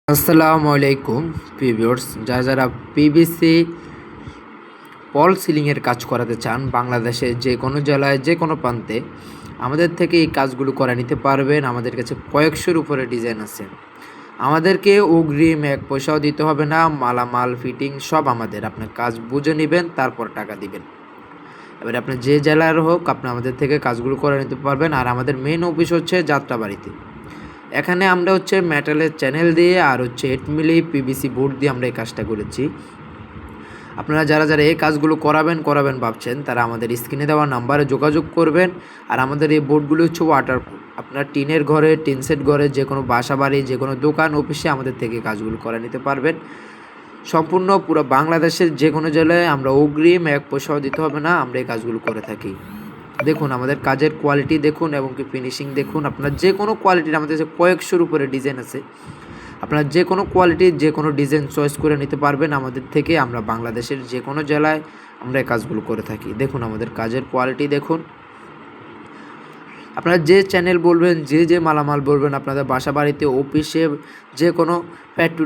আসসালামু আলাইকুম ভিউয়ার্স, যারা পিভিসি ফল সিলিংয়ের কাজ করাতে চান বাংলাদেশে যে কোনো জেলায় যে কোনো প্রান্তে আমাদের থেকে এই কাজগুলো করে নিতে পারবেন। আমাদের কাছে কয়েকশোর উপরে ডিজাইন আছে। আমাদেরকে অগ্রিম এক পয়সাও দিতে হবে না, মালামাল ফিটিং সব আমাদের। আপনার কাজ বুঝে নেবেন, তারপর টাকা দিবেন। এবারে আপনি যে জেলার হোক আপনি আমাদের থেকে কাজগুলো করে নিতে পারবেন। আর আমাদের মেন অফিস হচ্ছে যাত্রাবাড়িতে। এখানে আমরা মেটালের চ্যানেল দিয়ে আর 8 মিলি পিভিসি বোর্ড দিয়ে আমরা এই কাজটা করেছি। আপনারা যারা এই কাজগুলো করাবেন ভাবছেন, তারা আমাদের স্ক্রিনে দেওয়া নাম্বারে যোগাযোগ করবেন। আর আমাদের এই বোর্ডগুলো হচ্ছে ওয়াটারপ্রুফ। আপনার টিনের ঘরে, টিন সেট ঘরে, যে কোনো বাসা বাড়ি, যে কোনো দোকান অফিসে আমাদের থেকে কাজগুলো করে নিতে পারবেন। সম্পূর্ণ পুরো বাংলাদেশের যে কোনো জেলায় আমরা অগ্রিম এক পয়সাও দিতে হবে না, আমরা এই কাজগুলো করে থাকি। দেখুন আমাদের কাজের কোয়ালিটি দেখুন এবং কি ফিনিশিং দেখুন। আপনার যে কোনো কোয়ালিটির আমাদের কাছে কয়েকশোর উপরে ডিজাইন আছে। আপনারা যে কোনো কোয়ালিটির যে কোনো ডিজাইন চয়েস করে নিতে পারবেন আমাদের থেকে। আমরা বাংলাদেশের যে কোনো জেলায় আমরা এই কাজগুলো করে থাকি। দেখুন আমাদের কাজের কোয়ালিটি দেখুন। আপনারা যে চ্যানেল বলবেন, যে মালামাল বলবেন, আপনাদের বাসা বাড়িতে, অফিসে, যে কোনো ফ্যাক্টরি